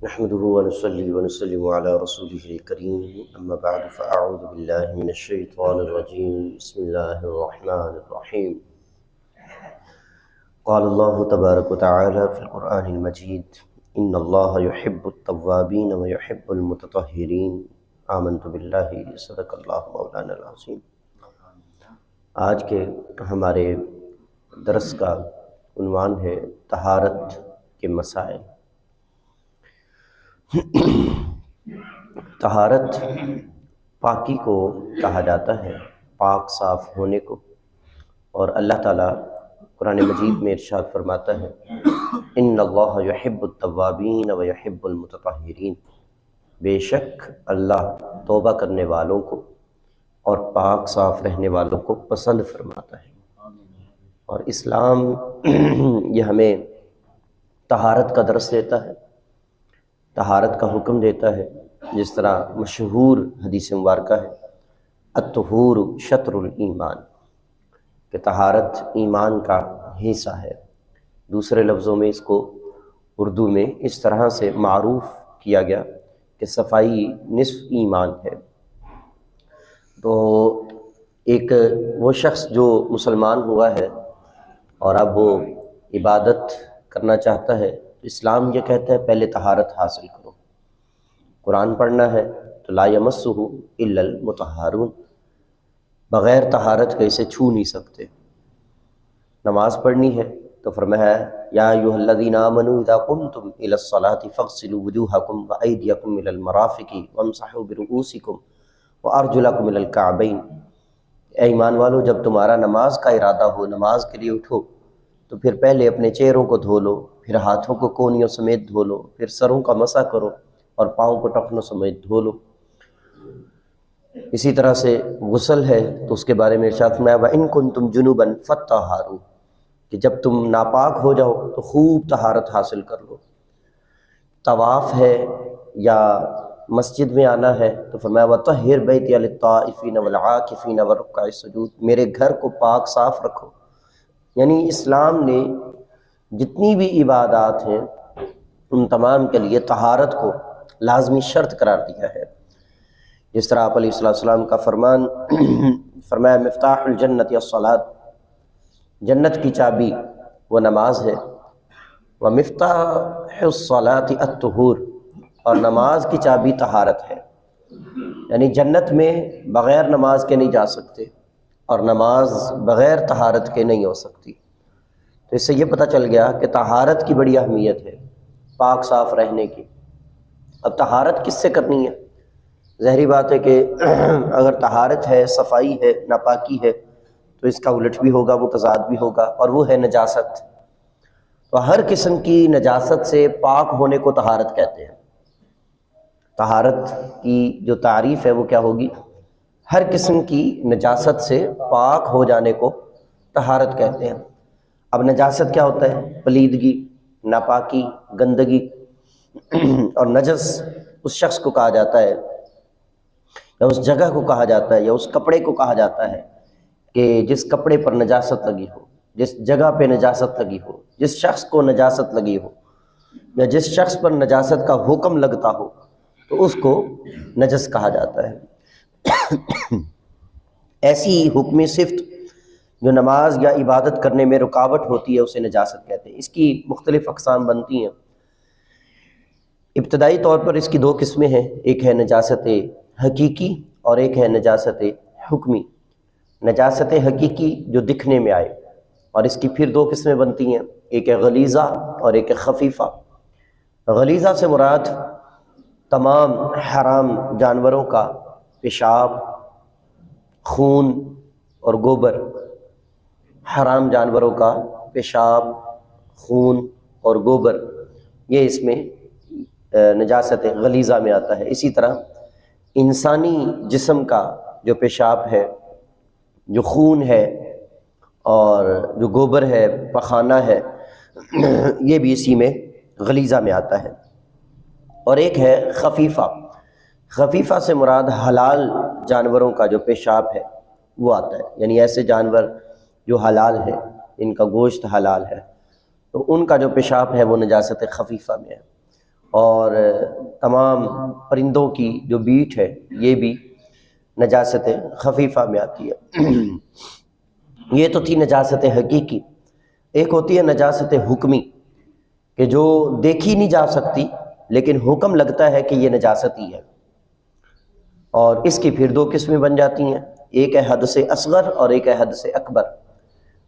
نحمده ونصلي ونسلم على رسوله الكريم أما بعد فأعوذ بالله من الشيطان الرجيم بسم الله الرحمن الرحيم قال الله تبارك وتعالى في القرآن المجيد إن الله يحب التوابين ويحب المتطهرين آمنت بالله صدق الله مولانا العظيم۔ آج کے ہمارے درس کا عنوان ہے طہارت کے مسائل۔ طہارت پاکی کو کہا جاتا ہے، پاک صاف ہونے کو، اور اللہ تعالیٰ قرآن مجید میں ارشاد فرماتا ہے ان اللہ یحب التوابین و یحب المتطہرین، بے شک اللہ توبہ کرنے والوں کو اور پاک صاف رہنے والوں کو پسند فرماتا ہے۔ اور اسلام یہ ہمیں طہارت کا درس دیتا ہے، طہارت کا حکم دیتا ہے، جس طرح مشہور حدیث مبارکہ ہے الطہور شطر الایمان، کہ طہارت ایمان کا حصہ ہے۔ دوسرے لفظوں میں اس کو اردو میں اس طرح سے معروف کیا گیا کہ صفائی نصف ایمان ہے۔ تو ایک وہ شخص جو مسلمان ہوا ہے اور اب وہ عبادت کرنا چاہتا ہے، اسلام یہ کہتا ہے پہلے طہارت حاصل کرو۔ قرآن پڑھنا ہے تو لا یمسہ الا المطہرون، بغیر طہارت کے اسے چھو نہیں سکتے۔ نماز پڑھنی ہے تو فرمایا یا ایھا الذین آمنوا اذا قمتم الی الصلاۃ فاغسلوا وجوہکم وایدیکم الی المرافق وامسحوا برؤوسکم وارجلکم الی الکعبین، اے ایمان والو جب تمہارا نماز کا ارادہ ہو، نماز کے لیے اٹھو، تو پھر پہلے اپنے چہروں کو دھو لو، پھر ہاتھوں کو کونیوں سمیت دھو لو، پھر سروں کا مسح کرو اور پاؤں کو ٹخنوں سمیت دھو لو۔ اسی طرح سے غسل ہے تو اس کے بارے میں ارشاد فرمایا وَإِن كُنتُمْ جُنُبًا فَطَّهَّرُوا، کہ جب تم ناپاک ہو جاؤ تو خوب طہارت حاصل کر لو۔ طواف ہے یا مسجد میں آنا ہے تو فرمایا وَطَهِّرْ بَيْتِيَ لِلطَّائِفِينَ وَالْعَاكِفِينَ وَالرُّكَّعِ السُّجُودِ، میرے گھر کو پاک صاف رکھو۔ یعنی اسلام نے جتنی بھی عبادات ہیں ان تمام کے لیے طہارت کو لازمی شرط قرار دیا ہے۔ جس طرح آپ علیہ السلام کا فرمان فرمایا مفتاح الجنت الصلاۃ، جنت کی چابی وہ نماز ہے، ومفتاح الصلاۃ الطہور، اور نماز کی چابی طہارت ہے۔ یعنی جنت میں بغیر نماز کے نہیں جا سکتے اور نماز بغیر طہارت کے نہیں ہو سکتی۔ تو اس سے یہ پتہ چل گیا کہ طہارت کی بڑی اہمیت ہے، پاک صاف رہنے کی۔ اب طہارت کس سے کرنی ہے؟ ظاہری بات ہے کہ اگر طہارت ہے، صفائی ہے، ناپاکی ہے، تو اس کا الٹ بھی ہوگا، متضاد بھی ہوگا، اور وہ ہے نجاست۔ تو ہر قسم کی نجاست سے پاک ہونے کو طہارت کہتے ہیں۔ طہارت کی جو تعریف ہے وہ کیا ہوگی؟ ہر قسم کی نجاست سے پاک ہو جانے کو طہارت کہتے ہیں۔ اب نجاست کیا ہوتا ہے؟ پلیدگی، ناپاکی، گندگی اور نجس اس شخص کو کہا جاتا ہے یا اس جگہ کو کہا جاتا ہے یا اس کپڑے کو کہا جاتا ہے کہ جس کپڑے پر نجاست لگی ہو، جس جگہ پہ نجاست لگی ہو، جس شخص کو نجاست لگی ہو یا جس شخص پر نجاست کا حکم لگتا ہو تو اس کو نجس کہا جاتا ہے۔ ایسی حکمی صفت جو نماز یا عبادت کرنے میں رکاوٹ ہوتی ہے اسے نجاست کہتے ہیں۔ اس کی مختلف اقسام بنتی ہیں۔ ابتدائی طور پر اس کی دو قسمیں ہیں، ایک ہے نجاست حقیقی اور ایک ہے نجاست حکمی۔ نجاست حقیقی جو دکھنے میں آئے، اور اس کی پھر دو قسمیں بنتی ہیں، ایک ہے غلیظہ اور ایک ہے خفیفہ۔ غلیظہ سے مراد تمام حرام جانوروں کا پیشاب، خون اور گوبر، حرام جانوروں کا پیشاب، خون اور گوبر، یہ اس میں نجاست غلیظہ میں آتا ہے۔ اسی طرح انسانی جسم کا جو پیشاب ہے، جو خون ہے اور جو گوبر ہے، پخانہ ہے، یہ بھی اسی میں غلیظہ میں آتا ہے۔ اور ایک ہے خفیفہ۔ خفیفہ سے مراد حلال جانوروں کا جو پیشاب ہے وہ آتا ہے، یعنی ایسے جانور جو حلال ہے، ان کا گوشت حلال ہے، تو ان کا جو پیشاب ہے وہ نجاست خفیفہ میں ہے۔ اور تمام پرندوں کی جو بیٹ ہے یہ بھی نجاست خفیفہ میں آتی ہے۔ یہ تو تھی نجاست حقیقی۔ ایک ہوتی ہے نجاست حکمی کہ جو دیکھی نہیں جا سکتی لیکن حکم لگتا ہے کہ یہ نجاست ہی ہے، اور اس کی پھر دو قسمیں بن جاتی ہیں، ایک ہے حدث اصغر اور ایک ہے حدث اکبر۔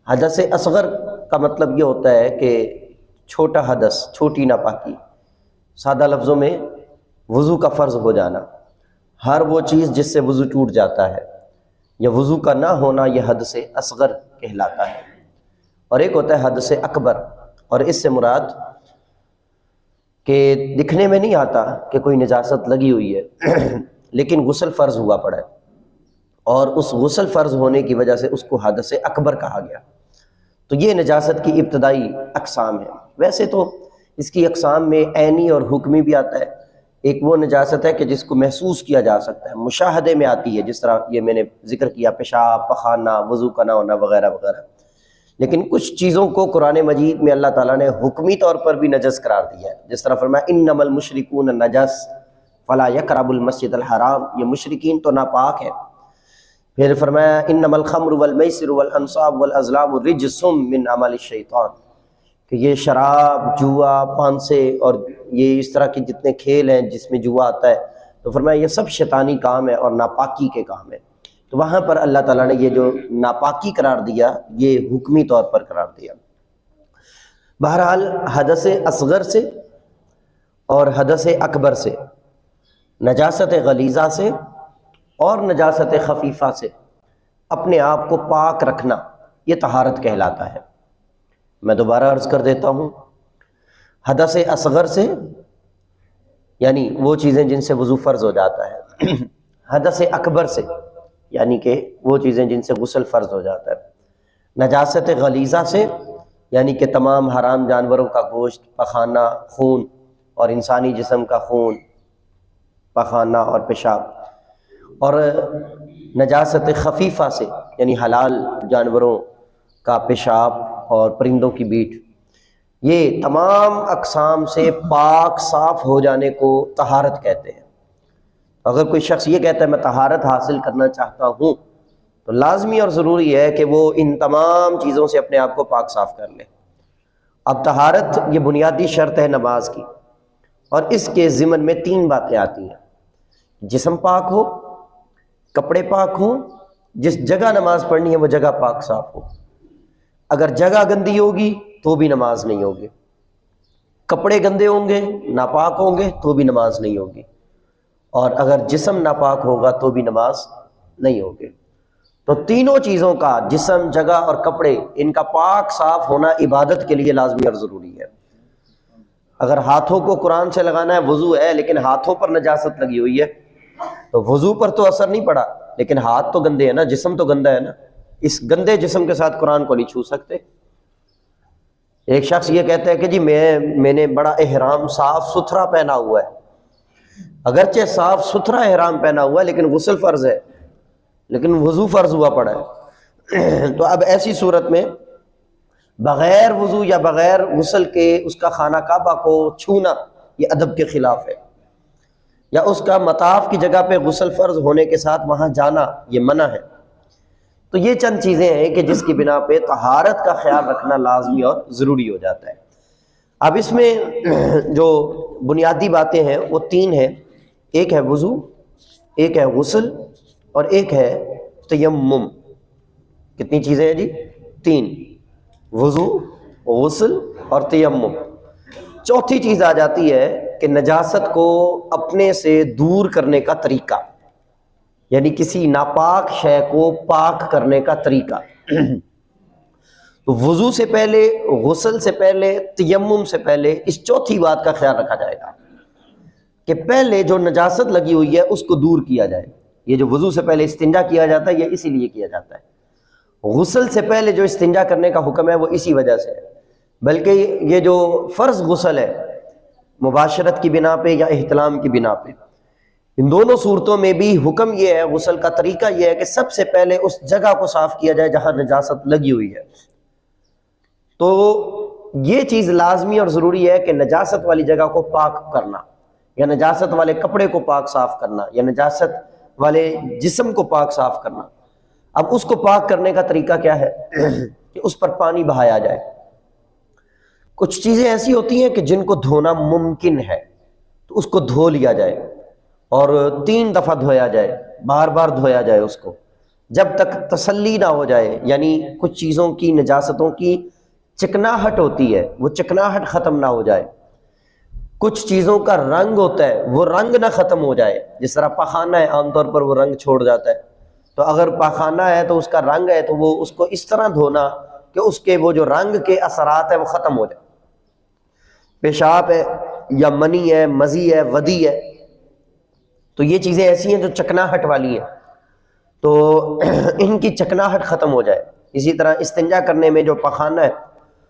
حدث اصغر کا مطلب یہ ہوتا ہے کہ چھوٹا حدث، چھوٹی ناپاکی، سادہ لفظوں میں وضو کا فرض ہو جانا، ہر وہ چیز جس سے وضو ٹوٹ جاتا ہے یا وضو کا نہ ہونا، یہ حدث اصغر کہلاتا ہے۔ اور ایک ہوتا ہے حدث اکبر، اور اس سے مراد کہ دکھنے میں نہیں آتا کہ کوئی نجاست لگی ہوئی ہے لیکن غسل فرض ہوا پڑا ہے، اور اس غسل فرض ہونے کی وجہ سے اس کو حدث اکبر کہا گیا۔ تو یہ نجاست کی ابتدائی اقسام ہے۔ ویسے تو اس کی اقسام میں عینی اور حکمی بھی آتا ہے۔ ایک وہ نجاست ہے کہ جس کو محسوس کیا جا سکتا ہے، مشاہدے میں آتی ہے، جس طرح یہ میں نے ذکر کیا، پیشاب، پخانہ، وضو کا نہ ہونا وغیرہ وغیرہ۔ لیکن کچھ چیزوں کو قرآن مجید میں اللہ تعالیٰ نے حکمی طور پر بھی نجس قرار دیا ہے، جس طرح فرمایا انما المشرکون نجس فلا یقربوا المسجد الحرام، یہ مشرکین تو ناپاک ہیں۔ پھر فرمایا انما الخمر والمیسر والانصاب والازلام رجس من عمل الشیطان، کہ یہ شراب، جوا، پانسے اور یہ اس طرح کے جتنے کھیل ہیں جس میں جوا آتا ہے، تو فرمایا یہ سب شیطانی کام ہے اور ناپاکی کے کام ہے۔ تو وہاں پر اللہ تعالیٰ نے یہ جو ناپاکی قرار دیا یہ حکمی طور پر قرار دیا۔ بہرحال حدث اصغر سے اور حدث اکبر سے، نجاست غلیظہ سے اور نجاست خفیفہ سے اپنے آپ کو پاک رکھنا، یہ طہارت کہلاتا ہے۔ میں دوبارہ عرض کر دیتا ہوں، حدث اصغر سے یعنی وہ چیزیں جن سے وضو فرض ہو جاتا ہے، حدث اکبر سے یعنی کہ وہ چیزیں جن سے غسل فرض ہو جاتا ہے، نجاست غلیظہ سے یعنی کہ تمام حرام جانوروں کا گوشت، پخانہ، خون اور انسانی جسم کا خون، پخانہ اور پیشاب، اور نجاست خفیفہ سے یعنی حلال جانوروں کا پیشاب اور پرندوں کی بیٹ۔ یہ تمام اقسام سے پاک صاف ہو جانے کو طہارت کہتے ہیں۔ اگر کوئی شخص یہ کہتا ہے میں طہارت حاصل کرنا چاہتا ہوں تو لازمی اور ضروری ہے کہ وہ ان تمام چیزوں سے اپنے آپ کو پاک صاف کر لے۔ اب طہارت یہ بنیادی شرط ہے نماز کی، اور اس کے ضمن میں تین باتیں آتی ہیں: جسم پاک ہو، کپڑے پاک ہوں، جس جگہ نماز پڑھنی ہے وہ جگہ پاک صاف ہو۔ اگر جگہ گندی ہوگی تو بھی نماز نہیں ہوگی، کپڑے گندے ہوں گے، ناپاک ہوں گے تو بھی نماز نہیں ہوگی، اور اگر جسم ناپاک ہوگا تو بھی نماز نہیں ہوگی۔ تو تینوں چیزوں کا، جسم، جگہ اور کپڑے، ان کا پاک صاف ہونا عبادت کے لیے لازمی اور ضروری ہے۔ اگر ہاتھوں کو قرآن سے لگانا ہے، وضو ہے لیکن ہاتھوں پر نجاست لگی ہوئی ہے تو وضو پر تو اثر نہیں پڑا، لیکن ہاتھ تو گندے ہیں نا، جسم تو گندا ہے نا، اس گندے جسم کے ساتھ قرآن کو نہیں چھو سکتے۔ ایک شخص یہ کہتا ہے کہ جی میں نے بڑا احرام صاف ستھرا پہنا ہوا ہے، اگرچہ صاف ستھرا احرام پہنا ہوا ہے لیکن غسل فرض ہے، لیکن وضو فرض ہوا پڑا ہے۔ تو اب ایسی صورت میں بغیر وضو یا بغیر غسل کے اس کا خانہ کعبہ کو چھونا یہ ادب کے خلاف ہے، یا اس کا مطاف کی جگہ پہ غسل فرض ہونے کے ساتھ وہاں جانا یہ منع ہے۔ تو یہ چند چیزیں ہیں کہ جس کی بنا پہ طہارت کا خیال رکھنا لازمی اور ضروری ہو جاتا ہے۔ اب اس میں جو بنیادی باتیں ہیں وہ تین ہیں، ایک ہے وضو، ایک ہے غسل اور ایک ہے تیمم۔ کتنی چیزیں ہیں جی؟ تین: وضو، غسل اور تیمم۔ چوتھی چیز آ جاتی ہے کہ نجاست کو اپنے سے دور کرنے کا طریقہ، یعنی کسی ناپاک شے کو پاک کرنے کا طریقہ۔ تو وضو سے پہلے، غسل سے پہلے، تیمم سے پہلے اس چوتھی بات کا خیال رکھا جائے گا کہ پہلے جو نجاست لگی ہوئی ہے اس کو دور کیا جائے۔ یہ جو وضو سے پہلے استنجا کیا جاتا ہے یہ اسی لیے کیا جاتا ہے، غسل سے پہلے جو استنجا کرنے کا حکم ہے وہ اسی وجہ سے ہے، بلکہ یہ جو فرض غسل ہے مباشرت کی بنا پہ یا احتلام کی بنا پہ، ان دونوں صورتوں میں بھی حکم یہ ہے، غسل کا طریقہ یہ ہے کہ سب سے پہلے اس جگہ کو صاف کیا جائے جہاں نجاست لگی ہوئی ہے۔ تو یہ چیز لازمی اور ضروری ہے کہ نجاست والی جگہ کو پاک کرنا، یا نجاست والے کپڑے کو پاک صاف کرنا، یا نجاست والے جسم کو پاک صاف کرنا۔ اب اس کو پاک کرنے کا طریقہ کیا ہے کہ اس پر پانی بہایا جائے۔ کچھ چیزیں ایسی ہوتی ہیں کہ جن کو دھونا ممکن ہے، تو اس کو دھو لیا جائے اور 3 دفعہ دھویا جائے، بار بار دھویا جائے اس کو، جب تک تسلی نہ ہو جائے۔ یعنی کچھ چیزوں کی نجاستوں کی چکناہٹ ہوتی ہے، وہ چکناہٹ ختم نہ ہو جائے۔ کچھ چیزوں کا رنگ ہوتا ہے، وہ رنگ نہ ختم ہو جائے۔ جس طرح پاخانہ ہے، عام طور پر وہ رنگ چھوڑ جاتا ہے، تو اگر پاخانہ ہے تو اس کا رنگ ہے، تو وہ اس کو اس طرح دھونا کہ اس کے وہ جو رنگ کے اثرات ہیں وہ ختم ہو جائے۔ پیشاب ہے یا منی ہے، مزی ہے، ودی ہے، تو یہ چیزیں ایسی ہیں جو چکناہٹ والی ہیں، تو ان کی چکناہٹ ختم ہو جائے۔ اسی طرح استنجا کرنے میں جو پخانہ ہے،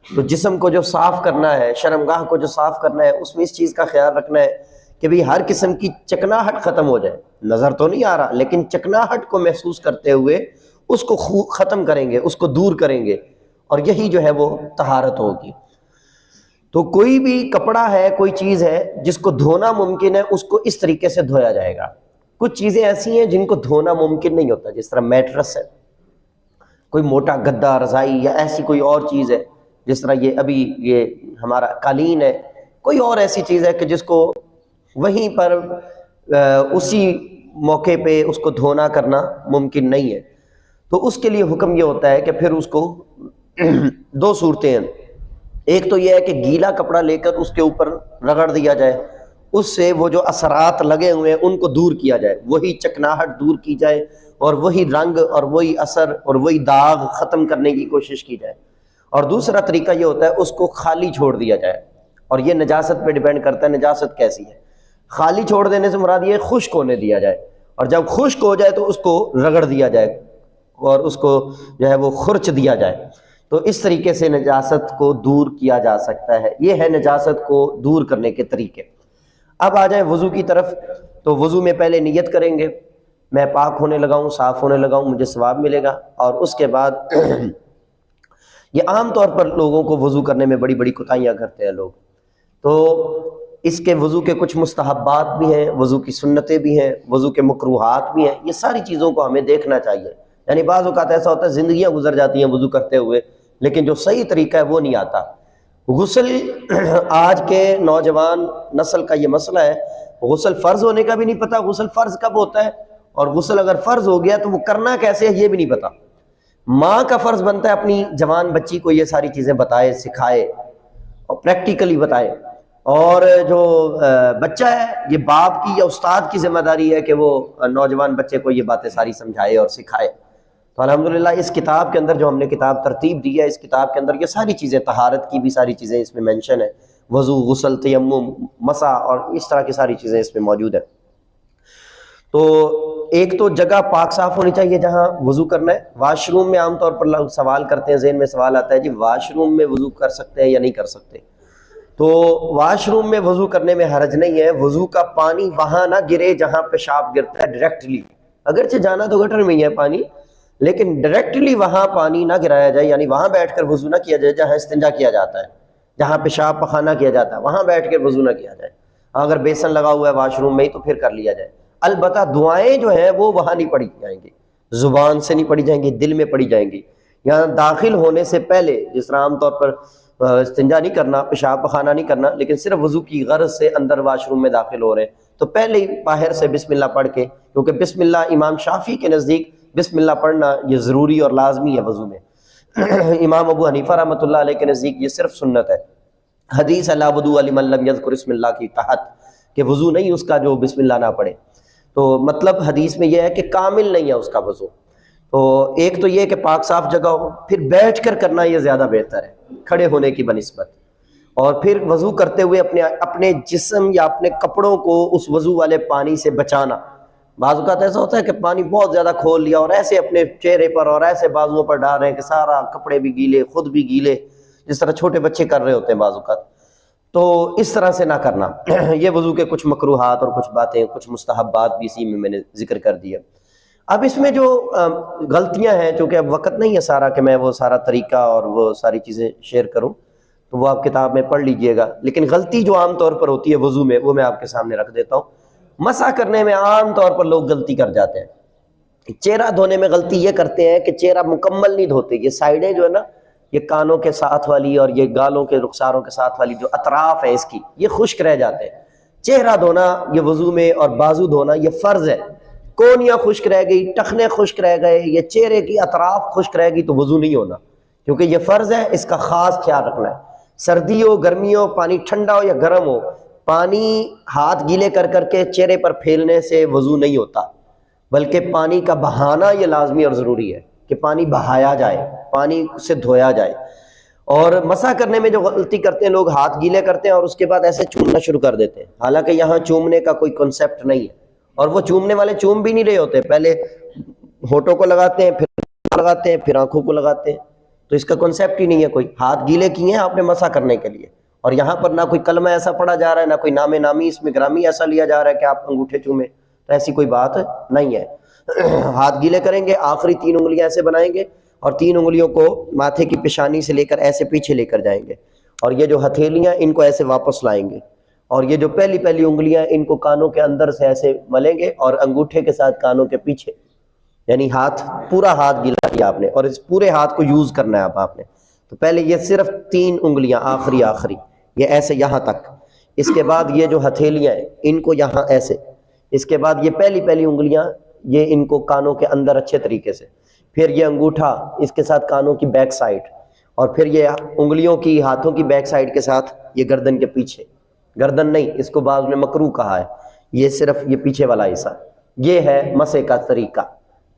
تو جسم کو جو صاف کرنا ہے، شرمگاہ کو جو صاف کرنا ہے، اس میں اس چیز کا خیال رکھنا ہے کہ بھی ہر قسم کی چکناہٹ ختم ہو جائے۔ نظر تو نہیں آ رہا، لیکن چکناہٹ کو محسوس کرتے ہوئے اس کو ختم کریں گے، اس کو دور کریں گے، اور یہی جو ہے وہ طہارت ہوگی۔ تو کوئی بھی کپڑا ہے، کوئی چیز ہے جس کو دھونا ممکن ہے، اس کو اس طریقے سے دھویا جائے گا۔ کچھ چیزیں ایسی ہیں جن کو دھونا ممکن نہیں ہوتا، جس طرح میٹرس ہے، کوئی موٹا گدا، رضائی، یا ایسی کوئی اور چیز ہے، جس طرح یہ ہمارا قالین ہے، کوئی اور ایسی چیز ہے کہ جس کو وہیں پر اسی موقع پہ اس کو دھونا کرنا ممکن نہیں ہے، تو اس کے لیے حکم یہ ہوتا ہے کہ پھر اس کو 2 صورتیں ہیں۔ ایک تو یہ ہے کہ گیلا کپڑا لے کر اس کے اوپر رگڑ دیا جائے، اس سے وہ جو اثرات لگے ہوئے ہیں ان کو دور کیا جائے، وہی چکناہٹ دور کی جائے، اور وہی رنگ اور وہی اثر اور وہی داغ ختم کرنے کی کوشش کی جائے۔ اور دوسرا طریقہ یہ ہوتا ہے اس کو خالی چھوڑ دیا جائے، اور یہ نجاست پہ ڈیپینڈ کرتا ہے نجاست کیسی ہے۔ خالی چھوڑ دینے سے مراد یہ خشک ہونے دیا جائے، اور جب خشک ہو جائے تو اس کو رگڑ دیا جائے اور اس کو جو ہے وہ خرچ دیا جائے۔ تو اس طریقے سے نجاست کو دور کیا جا سکتا ہے۔ یہ ہے نجاست کو دور کرنے کے طریقے۔ اب آ جائیں وضو کی طرف، تو وضو میں پہلے نیت کریں گے، میں پاک ہونے لگا ہوں، صاف ہونے لگا ہوں، مجھے ثواب ملے گا۔ اور اس کے بعد یہ عام طور پر لوگوں کو وضو کرنے میں بڑی بڑی کوتاہیاں کرتے ہیں لوگ، تو اس کے وضو کے کچھ مستحبات بھی ہیں، وضو کی سنتیں بھی ہیں، وضو کے مکروہات بھی ہیں۔ یہ ساری چیزوں کو ہمیں دیکھنا چاہیے۔ یعنی بعض اوقات ایسا ہوتا ہے زندگیاں گزر جاتی ہیں وضو کرتے ہوئے، لیکن جو صحیح طریقہ ہے وہ نہیں آتا۔ غسل آج کے نوجوان نسل کا یہ مسئلہ ہے، غسل فرض ہونے کا بھی نہیں پتہ، غسل فرض کب ہوتا ہے، اور غسل اگر فرض ہو گیا تو وہ کرنا کیسے ہے یہ بھی نہیں پتہ۔ ماں کا فرض بنتا ہے اپنی جوان بچی کو یہ ساری چیزیں بتائے، سکھائے اور پریکٹیکلی بتائے، اور جو بچہ ہے یہ باپ کی یا استاد کی ذمہ داری ہے کہ وہ نوجوان بچے کو یہ باتیں ساری سمجھائے اور سکھائے۔ تو الحمدللہ اس کتاب کے اندر جو ہم نے کتاب ترتیب دی ہے، اس کتاب کے اندر یہ ساری چیزیں، طہارت کی بھی ساری چیزیں اس میں مینشن ہے، وضو، غسل، تیمم، مسح اور اس طرح کی ساری چیزیں اس میں موجود ہیں۔ تو ایک تو جگہ پاک صاف ہونی چاہیے جہاں وضو کرنا ہے۔ واش روم میں عام طور پر لوگ سوال کرتے ہیں، ذہن میں سوال آتا ہے جی واش روم میں وضو کر سکتے ہیں یا نہیں کر سکتے؟ تو واش روم میں وضو کرنے میں حرج نہیں ہے، وضو کا پانی وہاں نہ گرے جہاں پیشاب گرتا ہے ڈائریکٹلی، اگرچہ جانا تو گٹر میں ہی ہے پانی، لیکن ڈائریکٹلی وہاں پانی نہ گرایا جائے، یعنی وہاں بیٹھ کر وضو نہ کیا جائے جہاں استنجا کیا جاتا ہے، جہاں پیشاب پخانہ کیا جاتا ہے، وہاں بیٹھ کر وضو نہ کیا جائے۔ اگر بیسن لگا ہوا ہے واش روم میں ہی تو پھر کر لیا جائے۔ البتہ دعائیں جو ہیں وہ وہاں نہیں پڑھی جائیں گی، زبان سے نہیں پڑھی جائیں گی، دل میں پڑھی جائیں گی۔ یہاں داخل ہونے سے پہلے جس طرح عام طور پر استنجا نہیں کرنا، پیشاب پخانہ نہیں کرنا، لیکن صرف وضو کی غرض سے اندر واش روم میں داخل ہو رہے ہیں، تو پہلے ہی باہر سے بسم اللہ پڑھ کے، کیونکہ بسم اللہ امام شافعی کے نزدیک بسم اللہ پڑھنا یہ ضروری اور لازمی ہے وضو میں۔ امام ابو حنیفہ رحمۃ اللہ علیہ کے نزدیک یہ صرف سنت ہے۔ حدیث لا وضوء لمن لم یذکر اسم اللہ کی تحت، کہ وضو نہیں اس کا جو بسم اللہ نہ پڑھے، تو مطلب حدیث میں یہ ہے کہ کامل نہیں ہے اس کا وضو۔ تو ایک تو یہ کہ پاک صاف جگہ ہو، پھر بیٹھ کر کرنا یہ زیادہ بہتر ہے کھڑے ہونے کی بنسبت، اور پھر وضو کرتے ہوئے اپنے جسم یا اپنے کپڑوں کو اس وضو والے پانی سے بچانا۔ بعض اوقات ایسا ہوتا ہے کہ پانی بہت زیادہ کھول لیا اور ایسے اپنے چہرے پر اور ایسے بازوؤں پر ڈال رہے ہیں کہ سارا کپڑے بھی گیلے، خود بھی گیلے، جس طرح چھوٹے بچے کر رہے ہوتے ہیں بعض اوقات۔ تو اس طرح سے نہ کرنا۔ یہ وضو کے کچھ مکروہات اور کچھ باتیں، کچھ مستحبات بھی اسی میں نے ذکر کر دیا۔ اب اس میں جو غلطیاں ہیں، چونکہ اب وقت نہیں ہے سارا کہ میں وہ سارا طریقہ اور وہ ساری چیزیں شیئر کروں، تو وہ آپ کتاب میں پڑھ لیجئے گا. لیکن غلطی جو عام طور پر ہوتی ہے وضو میں وہ میں آپ کے سامنے رکھ دیتا ہوں. مسح کرنے میں عام طور پر لوگ غلطی کر جاتے ہیں. چہرہ دھونے میں غلطی یہ کرتے ہیں کہ چہرہ مکمل نہیں دھوتے. یہ سائڈیں جو ہے نا، یہ کانوں کے ساتھ والی اور یہ گالوں کے رخساروں کے ساتھ والی جو اطراف ہے اس کی، یہ خشک رہ جاتے ہیں. چہرہ دھونا یہ وضو میں اور بازو دھونا یہ فرض ہے. کونیاں خشک رہ گئی، ٹخنے خشک رہ گئے، یہ چہرے کی اطراف خشک رہ گئی تو وضو نہیں ہونا، کیونکہ یہ فرض ہے. اس کا خاص خیال رکھنا ہے. سردی ہو، گرمی ہو، پانی ٹھنڈا ہو یا گرم ہو، پانی ہاتھ گیلے کر کر کے چہرے پر پھیلنے سے وضو نہیں ہوتا، بلکہ پانی کا بہانا یہ لازمی اور ضروری ہے کہ پانی بہایا جائے، پانی سے دھویا جائے. اور مسح کرنے میں جو غلطی کرتے ہیں لوگ، ہاتھ گیلے کرتے ہیں اور اس کے بعد ایسے چومنا شروع کر دیتے ہیں. حالانکہ یہاں چومنے کا کوئی کنسیپٹ نہیں ہے، اور وہ چومنے والے چوم بھی نہیں رہے ہوتے. پہلے ہونٹوں کو لگاتے ہیں، پھر آنکھوں کو لگاتے ہیں. تو اس کا کنسیپٹ ہی نہیں ہے کوئی. ہاتھ گیلے کیے ہیں آپ نے مسح کرنے کے لیے، اور یہاں پر نہ کوئی کلمہ ایسا پڑھا جا رہا ہے، نہ کوئی نام نامی اس میں گرامی ایسا لیا جا رہا ہے کہ آپ انگوٹھے چومیں. تو ایسی کوئی بات نہیں ہے. ہاتھ گیلے کریں گے، آخری 3 انگلیاں ایسے بنائیں گے اور 3 انگلیوں کو ماتھے کی پیشانی سے لے کر ایسے پیچھے لے کر جائیں گے، اور یہ جو ہتھیلیاں ان کو ایسے واپس لائیں گے، اور یہ جو پہلی انگلیاں ان کو کانوں کے اندر سے ایسے ملیں گے اور انگوٹھے کے ساتھ کانوں کے پیچھے. یعنی پورا ہاتھ گیلا کیا آپ نے، اور اس پورے ہاتھ کو یوز کرنا ہے آپ نے. تو پہلے یہ صرف 3 انگلیاں آخری یہ ایسے یہاں تک. اس کے بعد یہ جو ہتھیلیاں ہیں ان کو یہاں ایسے. اس کے بعد یہ پہلی انگلیاں یہ ان کو کانوں کے اندر اچھے طریقے سے. پھر یہ انگوٹھا اس کے ساتھ کانوں کی بیک سائڈ، اور پھر یہ انگلیوں کی ہاتھوں کی بیک سائڈ کے ساتھ یہ گردن کے پیچھے. گردن نہیں، اس کو بعض نے مکروہ کہا ہے، یہ صرف یہ پیچھے والا حصہ. یہ ہے مسح کا طریقہ.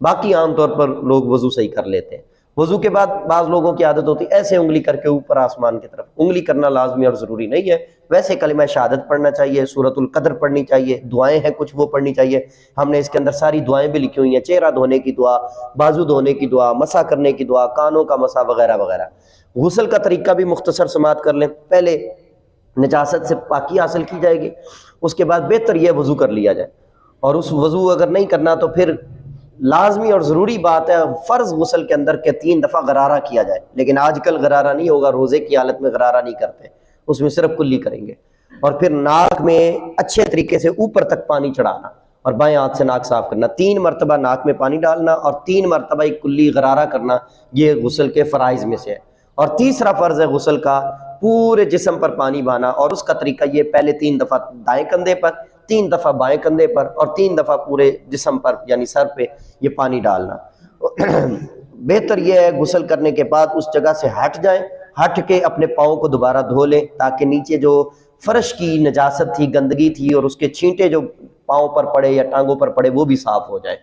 باقی عام طور پر لوگ وضو صحیح کر لیتے ہیں. وضو کے بعد بعض لوگوں کی عادت ہوتی ہے ایسے انگلی کر کے اوپر آسمان کی طرف. انگلی کرنا لازمی اور ضروری نہیں ہے. ویسے کلمہ شہادت پڑھنا چاہیے، سورۃ القدر پڑھنی چاہیے، دعائیں ہیں کچھ وہ پڑھنی چاہیے. ہم نے اس کے اندر ساری دعائیں بھی لکھی ہوئی ہیں، چہرہ دھونے کی دعا، بازو دھونے کی دعا، مسح کرنے کی دعا، کانوں کا مسح وغیرہ وغیرہ. غسل کا طریقہ بھی مختصر سماعت کر لیں. پہلے نجاست سے پاکی حاصل کی جائے گی، اس کے بعد بہتر یہ وضو کر لیا جائے. اور اس وضو اگر نہیں کرنا تو پھر لازمی اور ضروری بات ہے فرض غسل کے اندر کہ 3 دفعہ غرارہ کیا جائے. لیکن آج کل غرارہ نہیں ہوگا، روزے کی حالت میں غرارہ نہیں کرتے، اس میں صرف کلی کریں گے. اور پھر ناک میں اچھے طریقے سے اوپر تک پانی چڑھانا اور بائیں ہاتھ سے ناک صاف کرنا. 3 مرتبہ ناک میں پانی ڈالنا اور 3 مرتبہ ایک کلی غرارہ کرنا، یہ غسل کے فرائض میں سے ہے. اور تیسرا فرض ہے غسل کا پورے جسم پر پانی بہانا، اور اس کا طریقہ یہ پہلے 3 دفعہ دائیں کندھے پر، 3 دفعہ بائیں کندھے پر، اور 3 دفعہ پورے جسم پر یعنی سر پہ یہ پانی ڈالنا. بہتر یہ ہے غسل کرنے کے بعد اس جگہ سے ہٹ جائیں، ہٹ کے اپنے پاؤں کو دوبارہ دھو لیں تاکہ نیچے جو فرش کی نجاست تھی، گندگی تھی، اور اس کے چھینٹے جو پاؤں پر پڑے یا ٹانگوں پر پڑے وہ بھی صاف ہو جائے.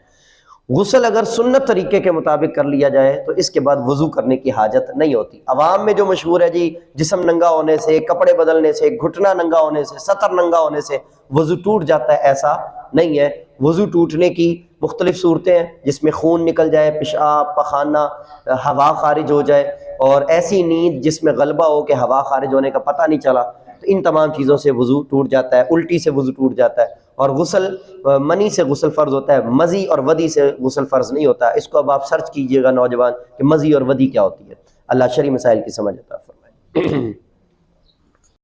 غسل اگر سنت طریقے کے مطابق کر لیا جائے تو اس کے بعد وضو کرنے کی حاجت نہیں ہوتی. عوام میں جو مشہور ہے جی جسم ننگا ہونے سے، کپڑے بدلنے سے، گھٹنا ننگا ہونے سے، سطر ننگا ہونے سے وضو ٹوٹ جاتا ہے، ایسا نہیں ہے. وضو ٹوٹنے کی مختلف صورتیں ہیں، جس میں خون نکل جائے، پیشاب، پخانہ، ہوا خارج ہو جائے، اور ایسی نیند جس میں غلبہ ہو کہ ہوا خارج ہونے کا پتہ نہیں چلا، تو ان تمام چیزوں سے وضو ٹوٹ جاتا ہے. الٹی سے وضو ٹوٹ جاتا ہے. اور غسل منی سے غسل فرض ہوتا ہے، مزی اور ودی سے غسل فرض نہیں ہوتا. اس کو اب آپ سرچ کیجئے گا نوجوان کہ مزی اور ودی کیا ہوتی ہے. اللہ شرعی مسائل کی سمجھ عطا فرمائے.